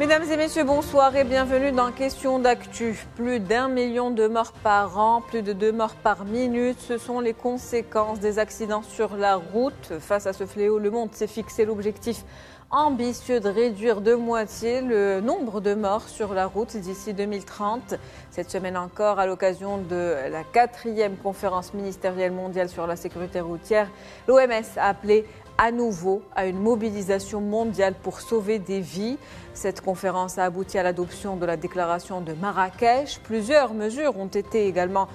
Mesdames et messieurs, bonsoir et bienvenue dans Question d'actu. Plus d'1 million de morts par an, plus de 2 morts par minute. Ce sont les conséquences des accidents sur la route. Face à ce fléau, le monde s'est fixé l'objectif ambitieux de réduire de moitié le nombre de morts sur la route d'ici 2030. Cette semaine encore, à l'occasion de la 4e conférence ministérielle mondiale sur la sécurité routière, l'OMS a appelé à nouveau à une mobilisation mondiale pour sauver des vies. Cette conférence a abouti à l'adoption de la déclaration de Marrakech. Plusieurs mesures ont été également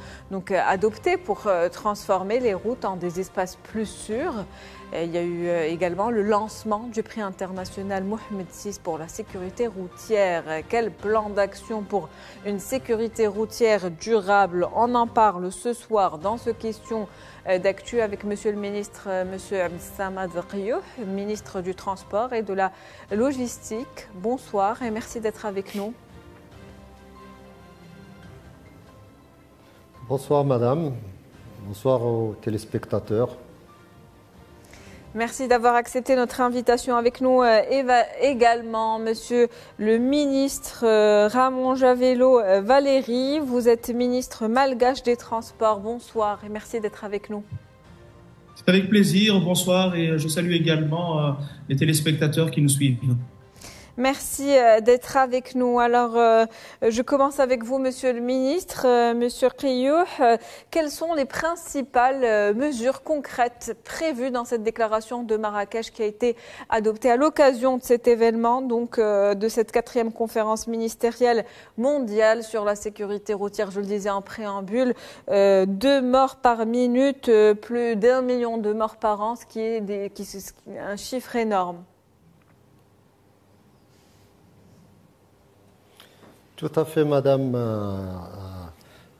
adoptées pour transformer les routes en des espaces plus sûrs. Il y a eu également le lancement du prix international Mohamed VI pour la sécurité routière. Quel plan d'action pour une sécurité routière durable? On en parle ce soir dans ce question d'actu avec Monsieur le ministre, Monsieur Samad Rioux, ministre du Transport et de la Logistique. Bonsoir et merci d'être avec nous. Bonsoir Madame, bonsoir aux téléspectateurs. Merci d'avoir accepté notre invitation avec nous également, Monsieur le ministre Ramon Javello Valéry. Vous êtes ministre malgache des Transports. Bonsoir et merci d'être avec nous. C'est avec plaisir, bonsoir et je salue également les téléspectateurs qui nous suivent. Merci d'être avec nous. Alors, je commence avec vous, Monsieur le ministre. Monsieur Rioux, quelles sont les principales mesures concrètes prévues dans cette déclaration de Marrakech qui a été adoptée à l'occasion de cet événement, donc de cette 4e conférence ministérielle mondiale sur la sécurité routière? Je le disais en préambule, 2 morts par minute, plus d'1 million de morts par an, ce qui est un chiffre énorme. Tout à fait, Madame.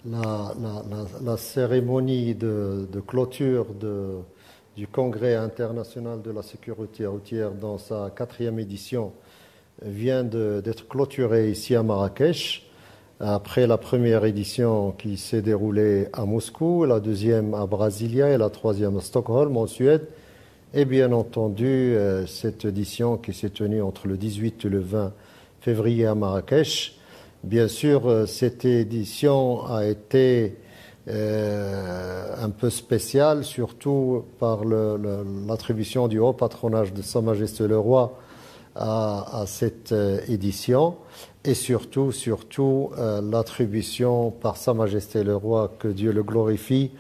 La cérémonie de clôture du Congrès international de la sécurité routière dans sa 4e édition vient d'être clôturée ici à Marrakech, après la première édition qui s'est déroulée à Moscou, la 2e à Brasilia et la 3e à Stockholm, en Suède. Et bien entendu, cette édition qui s'est tenue entre le 18 et le 20 février à Marrakech. Bien sûr, cette édition a été un peu spéciale, surtout par l'attribution du haut patronage de Sa Majesté le Roi à cette édition et surtout l'attribution par Sa Majesté le Roi, que Dieu le glorifie,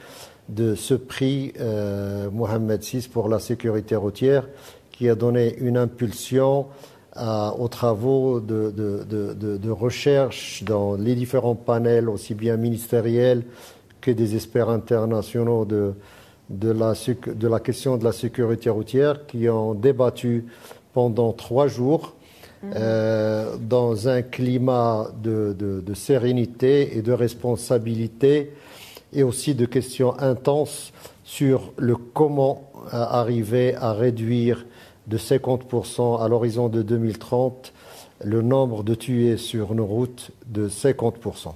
de ce prix Mohamed VI pour la sécurité routière qui a donné une impulsion aux travaux de recherche dans les différents panels, aussi bien ministériels que des experts internationaux de la question de la sécurité routière, qui ont débattu pendant 3 jours dans un climat de sérénité et de responsabilité, et aussi de questions intenses sur le comment arriver à réduire de 50% à l'horizon de 2030 le nombre de tués sur nos routes de 50%.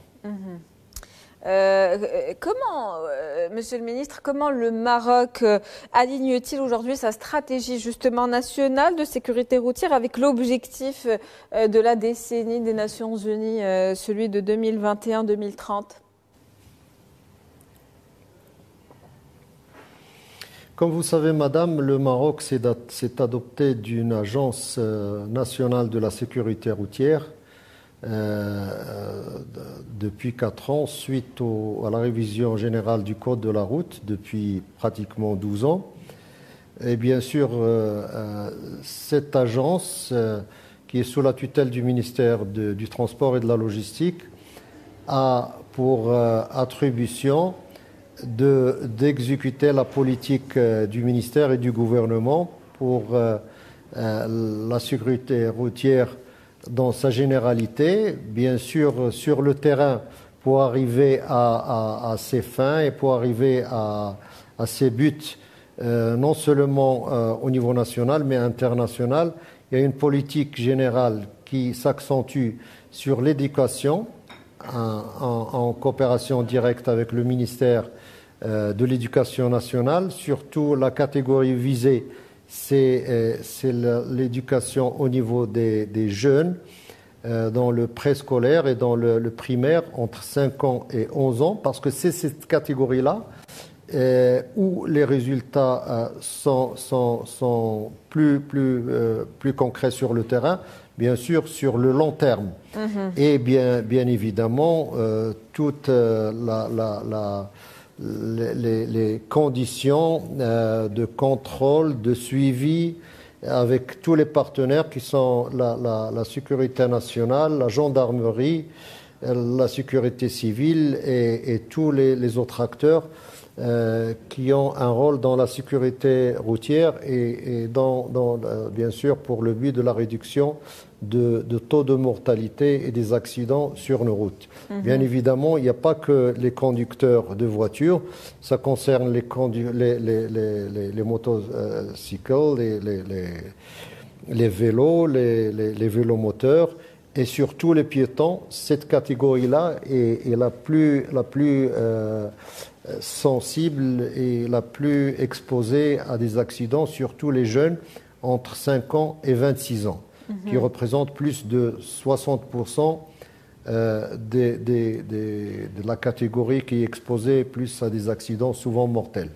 Monsieur le ministre, comment le Maroc aligne-t-il aujourd'hui sa stratégie justement nationale de sécurité routière avec l'objectif de la décennie des Nations Unies, celui de 2021-2030 ? Comme vous savez, Madame, le Maroc s'est adopté d'une agence nationale de la sécurité routière depuis 4 ans, suite à la révision générale du Code de la route depuis pratiquement 12 ans. Et bien sûr, cette agence, qui est sous la tutelle du ministère du Transport et de la Logistique, a pour attribution d'exécuter la politique du ministère et du gouvernement pour la sécurité routière dans sa généralité, bien sûr sur le terrain, pour arriver à ses fins et pour arriver à ses buts, non seulement au niveau national mais international. Il y a une politique générale qui s'accentue sur l'éducation en coopération directe avec le ministère de l'Éducation nationale. Surtout, la catégorie visée, c'est l'éducation au niveau des jeunes, dans le préscolaire et dans le primaire entre 5 ans et 11 ans, parce que c'est cette catégorie-là où les résultats sont plus concrets sur le terrain, bien sûr sur le long terme. Et bien évidemment, toutes les conditions de contrôle, de suivi, avec tous les partenaires qui sont la sécurité nationale, la gendarmerie, la sécurité civile et tous les autres acteurs qui ont un rôle dans la sécurité routière et bien sûr pour le but de la réduction de taux de mortalité et des accidents sur nos routes. Bien évidemment, il n'y a pas que les conducteurs de voitures, ça concerne les motocycles, les vélos, les vélomoteurs et surtout les piétons. Cette catégorie-là est la plus sensible et la plus exposée à des accidents, surtout les jeunes entre 5 ans et 26 ans, qui représentent plus de 60% de la catégorie qui est exposée plus à des accidents souvent mortels.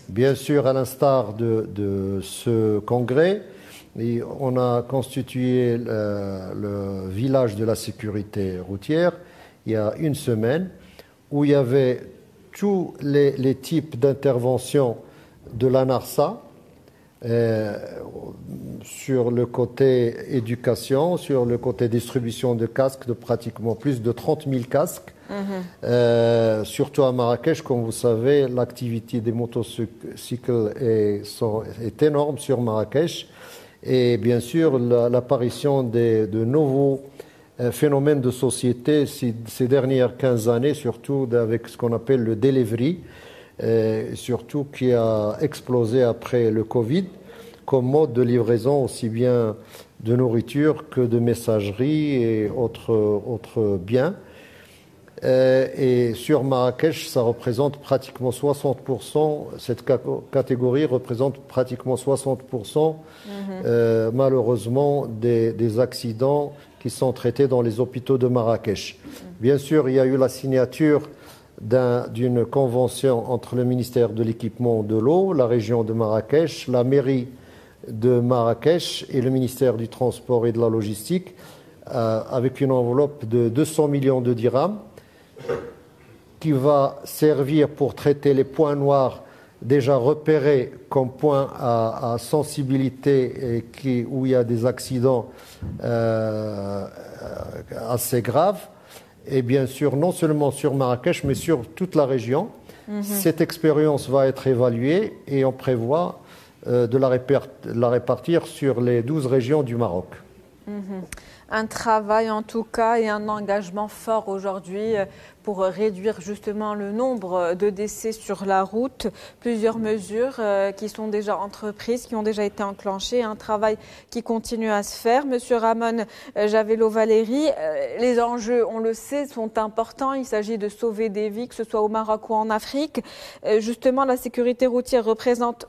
Bien sûr, à l'instar de ce congrès, on a constitué le village de la sécurité routière il y a une semaine, où il y avait tous les types d'interventions de l'ANARSA sur le côté éducation, sur le côté distribution de casques, de pratiquement plus de 30 000 casques. Surtout à Marrakech, comme vous savez, l'activité des motocycles est énorme sur Marrakech. Et bien sûr, l'apparition de nouveaux phénomène de société ces dernières 15 années, surtout avec ce qu'on appelle le delivery, surtout qui a explosé après le Covid, comme mode de livraison aussi bien de nourriture que de messagerie et autres biens. Et sur Marrakech, ça représente pratiquement 60%, cette catégorie représente pratiquement 60% malheureusement des accidents qui sont traités dans les hôpitaux de Marrakech. Bien sûr, il y a eu la signature d'une convention entre le ministère de l'équipement de l'eau, la région de Marrakech, la mairie de Marrakech et le ministère du transport et de la logistique avec une enveloppe de 200 millions de dirhams qui va servir pour traiter les points noirs déjà repérés comme points à sensibilité et où il y a des accidents assez graves. Et bien sûr, non seulement sur Marrakech, mais sur toute la région. Cette expérience va être évaluée et on prévoit de la répartir sur les 12 régions du Maroc. Un travail en tout cas et un engagement fort aujourd'hui pour réduire justement le nombre de décès sur la route. Plusieurs mesures qui sont déjà entreprises, qui ont déjà été enclenchées, un travail qui continue à se faire. Monsieur Ramon Javello-Valéry, les enjeux, on le sait, sont importants. Il s'agit de sauver des vies, que ce soit au Maroc ou en Afrique. Justement, la sécurité routière représente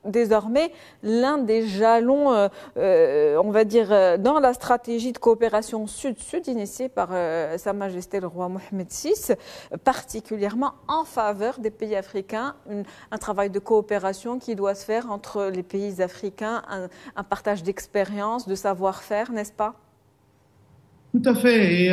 désormais l'un des jalons, on va dire, dans la stratégie de coopération sud-sud initiée par Sa Majesté le roi Mohammed VI, particulièrement en faveur des pays africains. Un travail de coopération qui doit se faire entre les pays africains, un partage d'expérience, de savoir-faire, n'est-ce pas? Tout à fait. Et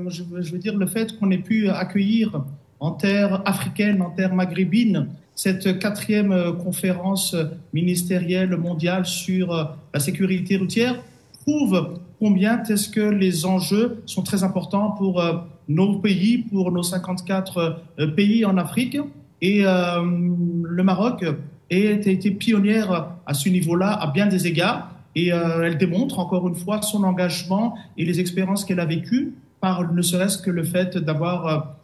je veux dire, le fait qu'on ait pu accueillir en terre africaine, en terre maghrébine, cette 4e conférence ministérielle mondiale sur la sécurité routière prouve combien est-ce que les enjeux sont très importants pour nos pays, pour nos 54 pays en Afrique. Et le Maroc a été pionnière à ce niveau-là à bien des égards. Et elle démontre encore une fois son engagement et les expériences qu'elle a vécues par ne serait-ce que le fait d'avoir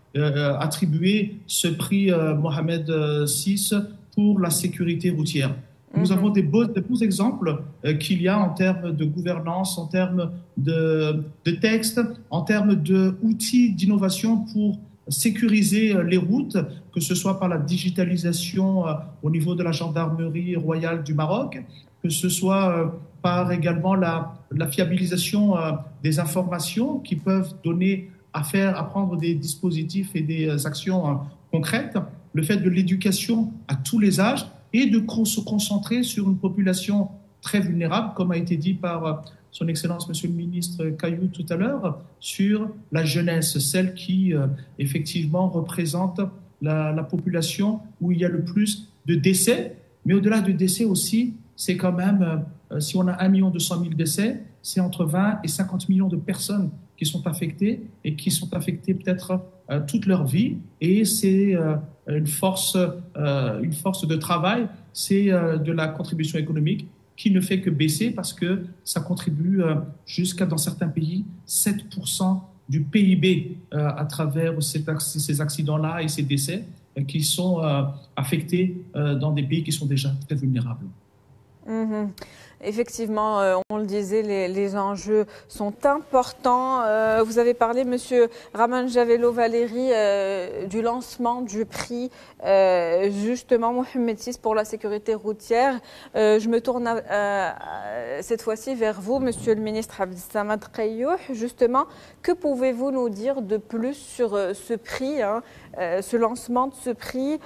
attribué ce prix Mohammed VI pour la sécurité routière. Nous avons des beaux exemples qu'il y a en termes de gouvernance, en termes de textes, en termes d'outils d'innovation pour sécuriser les routes, que ce soit par la digitalisation au niveau de la gendarmerie royale du Maroc, que ce soit par également la fiabilisation des informations qui peuvent donner à prendre des dispositifs et des actions concrètes, le fait de l'éducation à tous les âges et de se concentrer sur une population très vulnérable, comme a été dit par son Excellence, Monsieur le Ministre Caillou tout à l'heure, sur la jeunesse, celle qui effectivement représente la population où il y a le plus de décès. Mais au-delà de décès aussi, c'est quand même, si on a 1 200 000 décès, c'est entre 20 et 50 millions de personnes qui sont affectées et qui sont affectées peut-être toute leur vie. Et c'est une force de travail, c'est de la contribution économique qui ne fait que baisser parce que ça contribue jusqu'à, dans certains pays, 7% du PIB à travers ces accidents-là et ces décès qui sont affectés dans des pays qui sont déjà très vulnérables. Mmh. Effectivement, on le disait, les enjeux sont importants. Vous avez parlé, Monsieur Raman Javello Valéry, du lancement du prix, justement, Mohamed VI pour la sécurité routière. Je me tourne cette fois-ci vers vous, Monsieur le ministre Abdessamad Qayoh. Justement, que pouvez-vous nous dire de plus sur ce prix, ce lancement de ce prix,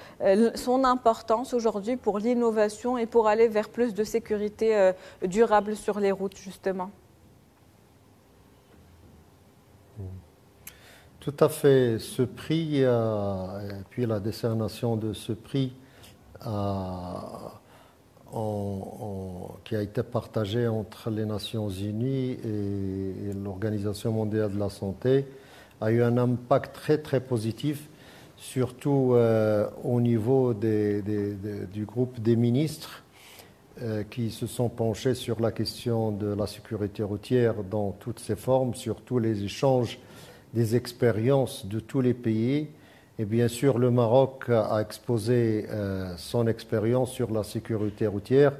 son importance aujourd'hui pour l'innovation et pour aller vers plus de sécurité durable sur les routes, justement? Tout à fait. Ce prix, et puis la décernation de ce prix qui a été partagé entre les Nations Unies et l'Organisation mondiale de la santé, a eu un impact très très positif, surtout au niveau du groupe des ministres qui se sont penchés sur la question de la sécurité routière dans toutes ses formes, surtout les échanges des expériences de tous les pays. Et bien sûr, le Maroc a exposé son expérience sur la sécurité routière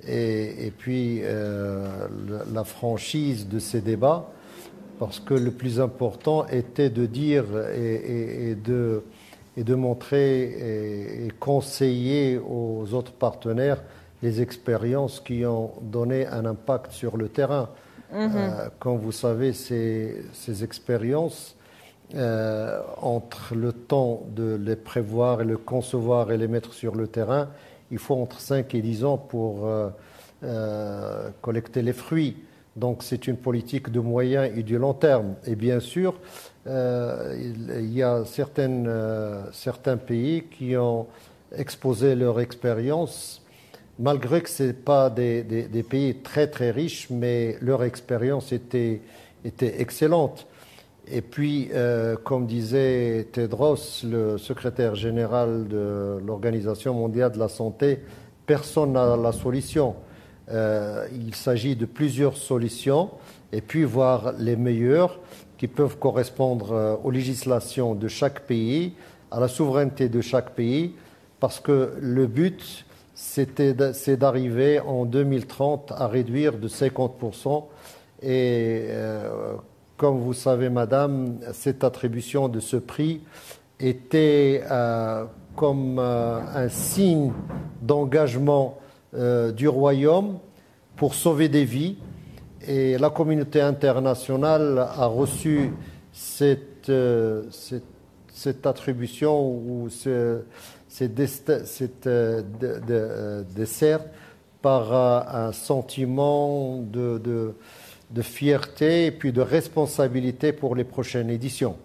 et puis la franchise de ces débats, parce que le plus important était de dire et de montrer et conseiller aux autres partenaires les expériences qui ont donné un impact sur le terrain. Comme vous savez, ces expériences, entre le temps de les prévoir et le concevoir et les mettre sur le terrain, il faut entre 5 et 10 ans pour collecter les fruits. Donc c'est une politique de moyen et du long terme. Et bien sûr, il y a certains pays qui ont exposé leur expérience, malgré que ce n'est pas des pays très très riches, mais leur expérience était excellente. Et puis, comme disait Tedros, le secrétaire général de l'Organisation mondiale de la santé, personne n'a la solution. Il s'agit de plusieurs solutions et puis voir les meilleures qui peuvent correspondre aux législations de chaque pays, à la souveraineté de chaque pays, parce que le but, c'est d'arriver en 2030 à réduire de 50%. Et comme vous savez, madame, cette attribution de ce prix était comme un signe d'engagement du royaume pour sauver des vies. Et la communauté internationale a reçu cette attribution ou cette dessert par un sentiment de fierté et puis de responsabilité pour les prochaines éditions.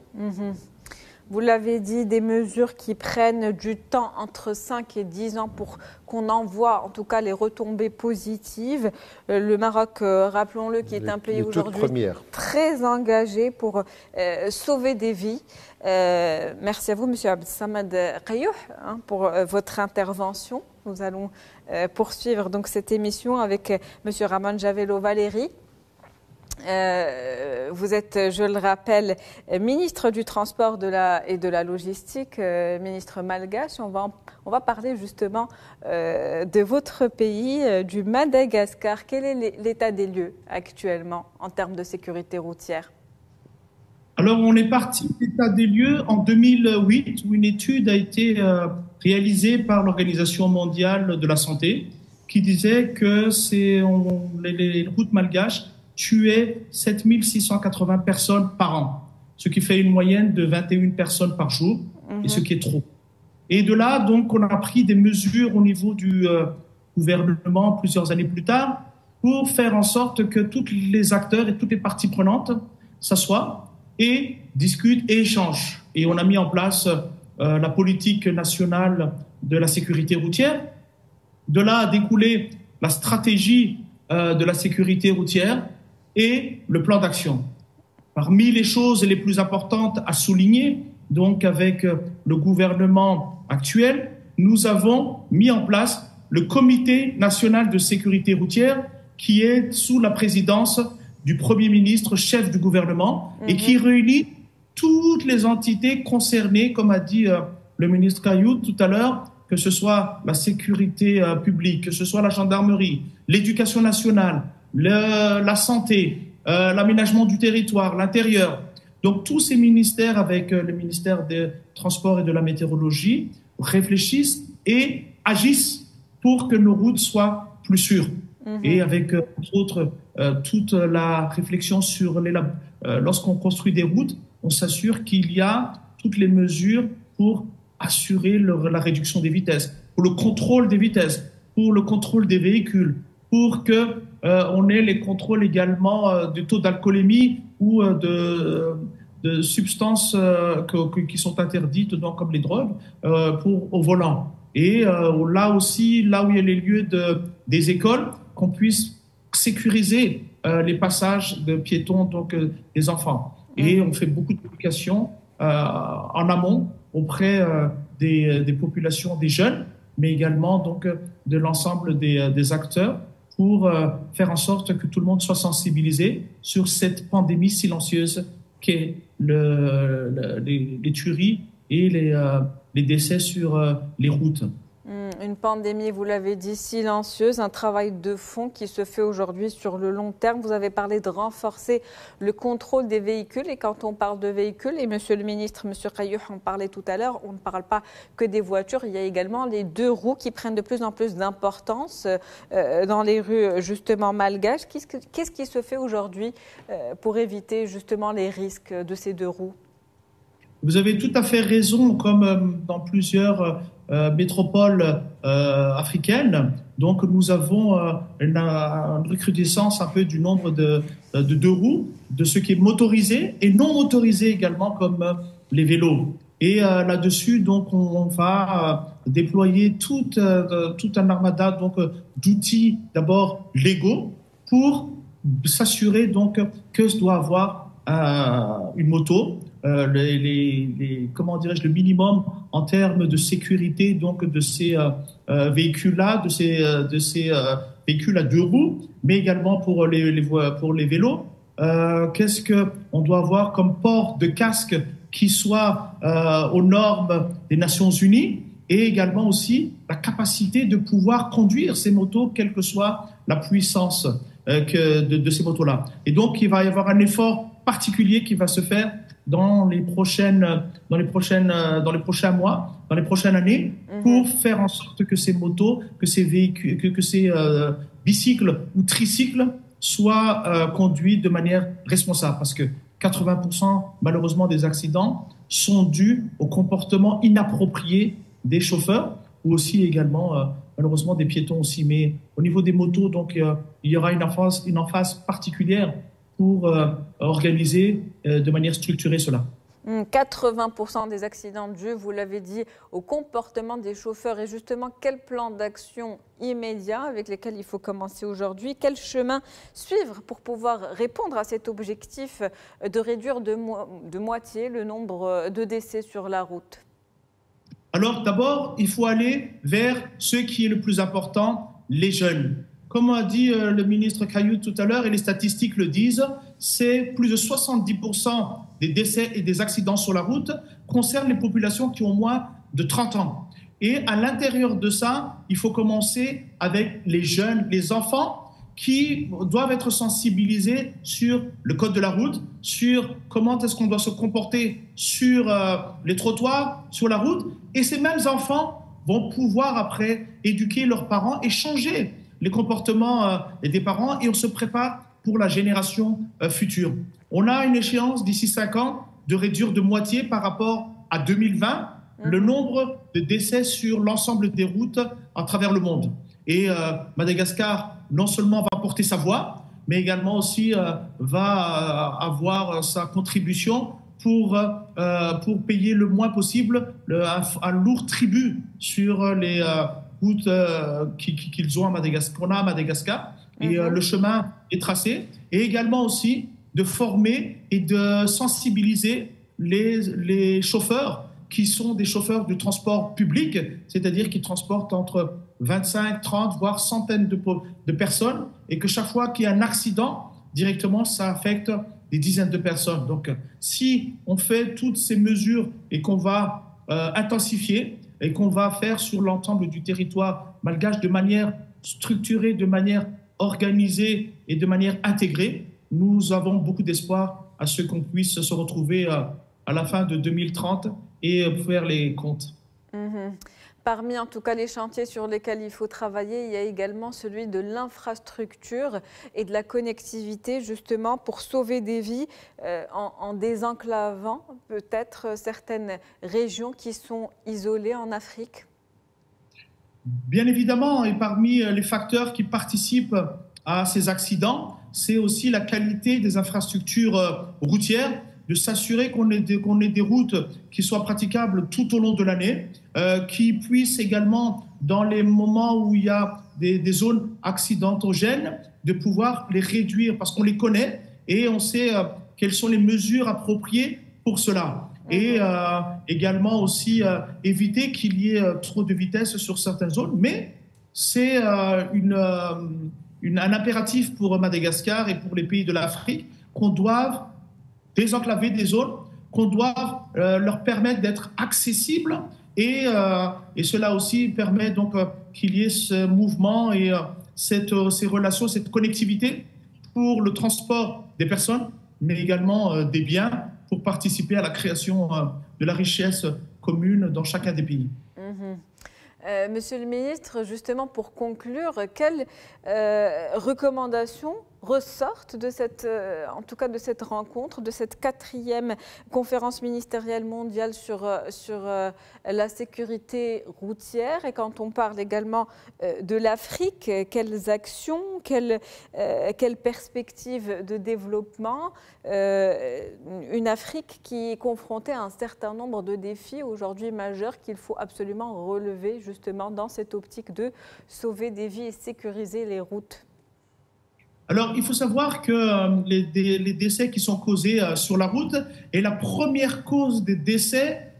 Vous l'avez dit, des mesures qui prennent du temps, entre 5 et 10 ans, pour qu'on en voit en tout cas les retombées positives. Le Maroc, rappelons-le, qui est un pays aujourd'hui très engagé pour sauver des vies. Merci à vous, M. Abdessamad Qayoh, pour votre intervention. Nous allons poursuivre donc cette émission avec M. Raman Javello Valéry. Vous êtes, je le rappelle, ministre du Transport et de la Logistique, ministre malgache. On va parler justement de votre pays, du Madagascar. Quel est l'état des lieux actuellement en termes de sécurité routière? Alors, on est parti d'état des lieux en 2008, où une étude a été réalisée par l'Organisation mondiale de la santé, qui disait que les routes malgaches tuaient 7 680 personnes par an, ce qui fait une moyenne de 21 personnes par jour, et ce qui est trop. Et de là, donc, on a pris des mesures au niveau du gouvernement plusieurs années plus tard pour faire en sorte que tous les acteurs et toutes les parties prenantes s'assoient et discutent et échangent. Et on a mis en place la politique nationale de la sécurité routière. De là a découlé la stratégie de la sécurité routière et le plan d'action. Parmi les choses les plus importantes à souligner, donc avec le gouvernement actuel, nous avons mis en place le Comité national de sécurité routière qui est sous la présidence du Premier ministre, chef du gouvernement, et qui réunit toutes les entités concernées, comme a dit le ministre Kayout tout à l'heure, que ce soit la sécurité publique, que ce soit la gendarmerie, l'éducation nationale, la santé, l'aménagement du territoire, l'intérieur. Donc tous ces ministères, avec le ministère des Transports et de la Météorologie, réfléchissent et agissent pour que nos routes soient plus sûres. Et avec, entre autres, toute la réflexion sur lorsqu'on construit des routes, on s'assure qu'il y a toutes les mesures pour assurer la réduction des vitesses, pour le contrôle des vitesses, pour le contrôle des véhicules, pour que on ait les contrôles également du taux d'alcoolémie ou de substances qui sont interdites, donc comme les drogues, au volant. Et là aussi, là où il y a les lieux des écoles, qu'on puisse sécuriser les passages de piétons, donc des enfants. Et on fait beaucoup d'éducation en amont auprès des populations, des jeunes, mais également donc de l'ensemble des acteurs pour faire en sorte que tout le monde soit sensibilisé sur cette pandémie silencieuse qu'est les tueries et les décès sur les routes. Une pandémie, vous l'avez dit, silencieuse, un travail de fond qui se fait aujourd'hui sur le long terme. Vous avez parlé de renforcer le contrôle des véhicules. Et quand on parle de véhicules, et monsieur le ministre, monsieur Kayout en parlait tout à l'heure, on ne parle pas que des voitures. Il y a également les deux roues qui prennent de plus en plus d'importance dans les rues justement malgaches. Qu'est-ce qui se fait aujourd'hui pour éviter justement les risques de ces deux roues ? Vous avez tout à fait raison, comme dans plusieurs métropoles africaines. Donc, nous avons une recrudescence un peu du nombre de deux roues, de ce qui est motorisé et non motorisé également, comme les vélos. Et là-dessus, donc, on va déployer tout un armada donc d'outils, d'abord légaux, pour s'assurer donc que doit avoir une moto. Comment dirais-je, le minimum en termes de sécurité donc de ces véhicules-là, de ces véhicules à deux roues, mais également pour les vélos. Qu'est-ce que on doit avoir comme port de casque qui soit aux normes des Nations Unies, et également aussi la capacité de pouvoir conduire ces motos, quelle que soit la puissance de ces motos-là. Et donc, il va y avoir un effort particulier qui va se faire dans les prochains mois, dans les prochaines années, pour faire en sorte que ces motos, que ces véhicules, que ces bicycles ou tricycles soient conduits de manière responsable, parce que 80% malheureusement des accidents sont dus au comportement inapproprié des chauffeurs, ou aussi également malheureusement des piétons aussi. Mais au niveau des motos, donc il y aura une emphase particulière pour organiser de manière structurée cela. 80% des accidents dus, vous l'avez dit, au comportement des chauffeurs. Et justement, quel plan d'action immédiat avec lesquels il faut commencer aujourd'hui? Quel chemin suivre pour pouvoir répondre à cet objectif de réduire de moitié le nombre de décès sur la route? Alors d'abord, il faut aller vers ce qui est le plus important, les jeunes. Comme a dit le ministre Kayout tout à l'heure, et les statistiques le disent, c'est plus de 70% des décès et des accidents sur la route concernent les populations qui ont moins de 30 ans. Et à l'intérieur de ça, il faut commencer avec les jeunes, les enfants qui doivent être sensibilisés sur le code de la route, sur comment est-ce qu'on doit se comporter sur les trottoirs, sur la route. Et ces mêmes enfants vont pouvoir après éduquer leurs parents et changer les comportements des parents, et on se prépare pour la génération future. On a une échéance d'ici 5 ans de réduire de moitié par rapport à 2020 le nombre de décès sur l'ensemble des routes à travers le monde. Et Madagascar, non seulement va porter sa voix, mais également aussi va avoir sa contribution pour payer le moins possible un lourd tribut sur les routes qu'ils ont qu'on a à Madagascar. Et le chemin est tracé. Et également aussi de former et de sensibiliser les chauffeurs qui sont des chauffeurs de transport public, c'est-à-dire qui transportent entre 25, 30, voire centaines de personnes, et que chaque fois qu'il y a un accident, directement, ça affecte des dizaines de personnes. Donc, si on fait toutes ces mesures et qu'on va intensifier et qu'on va faire sur l'ensemble du territoire malgache de manière structurée, de manière organisée et de manière intégrée, nous avons beaucoup d'espoir à ce qu'on puisse se retrouver à la fin de 2030 et faire les comptes. Parmi en tout cas les chantiers sur lesquels il faut travailler, il y a également celui de l'infrastructure et de la connectivité, justement pour sauver des vies en désenclavant peut-être certaines régions qui sont isolées en Afrique. Bien évidemment, et parmi les facteurs qui participent à ces accidents, c'est aussi la qualité des infrastructures routières, de s'assurer qu'on ait des routes qui soient praticables tout au long de l'année, qui puissent également, dans les moments où il y a des zones accidentogènes, de pouvoir les réduire parce qu'on les connaît et on sait quelles sont les mesures appropriées pour cela. Et également aussi éviter qu'il y ait trop de vitesse sur certaines zones. Mais c'est un impératif pour Madagascar et pour les pays de l'Afrique qu'on doive désenclaver des zones, qu'on doit leur permettre d'être accessibles et cela aussi permet donc qu'il y ait ce mouvement et ces relations, cette connectivité pour le transport des personnes, mais également des biens pour participer à la création de la richesse commune dans chacun des pays. Monsieur le ministre, justement pour conclure, quelles recommandations ressortent de cette, en tout cas de cette rencontre, de cette 4e conférence ministérielle mondiale sur la sécurité routière? Et quand on parle également de l'Afrique, quelles actions, quelles perspectives de développement? Une Afrique qui est confrontée à un certain nombre de défis aujourd'hui majeurs qu'il faut absolument relever justement dans cette optique de sauver des vies et sécuriser les routes. Alors, il faut savoir que les décès qui sont causés sur la route est la première cause des décès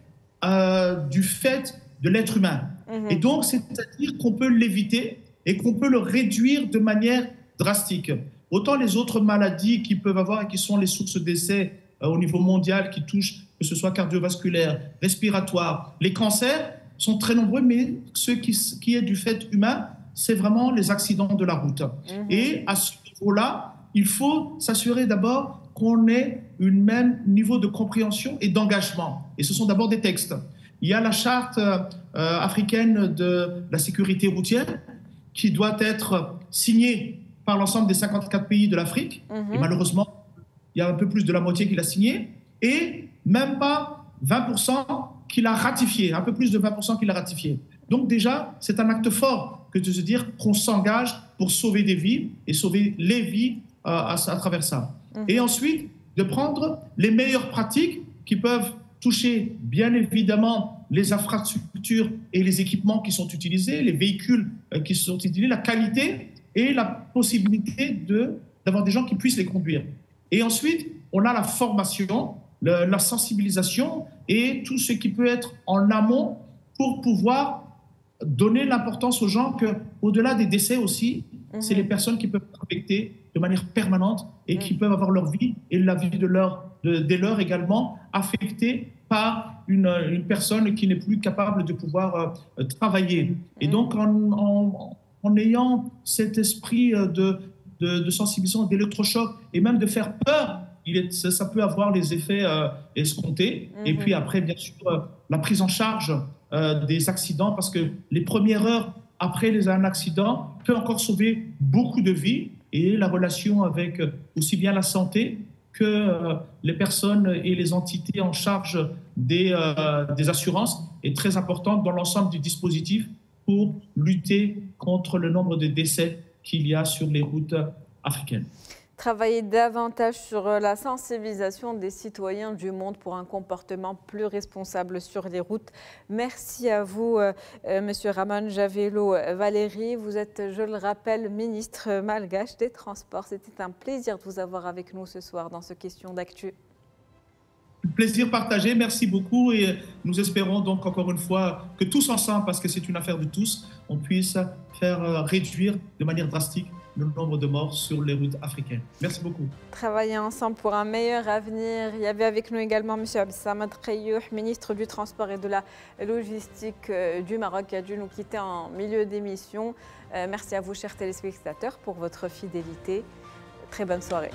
du fait de l'être humain. Et donc, c'est-à-dire qu'on peut l'éviter et qu'on peut le réduire de manière drastique. Autant les autres maladies qui peuvent avoir et qui sont les sources de décès au niveau mondial qui touchent, que ce soit cardiovasculaire, respiratoire, les cancers sont très nombreux, mais ce qui est du fait humain, c'est vraiment les accidents de la route. Et à ce niveau-là, il faut s'assurer d'abord qu'on ait un même niveau de compréhension et d'engagement. Et ce sont d'abord des textes. Il y a la charte africaine de la sécurité routière qui doit être signée par l'ensemble des 54 pays de l'Afrique. Et malheureusement, il y a un peu plus de la moitié qui l'a signée. Et même pas 20% qui l'a ratifié, un peu plus de 20% qui l'a ratifié. Donc déjà, c'est un acte fort que de se dire qu'on s'engage pour sauver des vies et sauver les vies à travers ça. Et ensuite, de prendre les meilleures pratiques qui peuvent toucher bien évidemment les infrastructures et les équipements qui sont utilisés, les véhicules qui sont utilisés, la qualité et la possibilité d'avoir des gens qui puissent les conduire. Et ensuite, on a la formation, la sensibilisation et tout ce qui peut être en amont pour pouvoir donner l'importance aux gens qu'au-delà des décès aussi, c'est les personnes qui peuvent être affectées de manière permanente et qui peuvent avoir leur vie et la vie des leurs également affectée par une personne qui n'est plus capable de pouvoir travailler. Et donc, en ayant cet esprit de sensibilisation, d'électrochoc et même de faire peur, ça peut avoir les effets escomptés. Et puis après, bien sûr, la prise en charge des accidents, parce que les premières heures après un accident peut encore sauver beaucoup de vies, et la relation avec aussi bien la santé que les personnes et les entités en charge des assurances est très importante dans l'ensemble du dispositif pour lutter contre le nombre de décès qu'il y a sur les routes africaines. Travailler davantage sur la sensibilisation des citoyens du monde pour un comportement plus responsable sur les routes. Merci à vous, Monsieur Ramon Javelo Valéry. Vous êtes, je le rappelle, ministre malgache des Transports. C'était un plaisir de vous avoir avec nous ce soir dans ce Question d'actu. Plaisir partagé, merci beaucoup, et nous espérons donc encore une fois que tous ensemble, parce que c'est une affaire de tous, on puisse faire réduire de manière drastique le nombre de morts sur les routes africaines. Merci beaucoup. Travailler ensemble pour un meilleur avenir. Il y avait avec nous également M. Abdessamad Khayouh, ministre du Transport et de la Logistique du Maroc, qui a dû nous quitter en milieu d'émission. Merci à vous, chers téléspectateurs, pour votre fidélité. Très bonne soirée.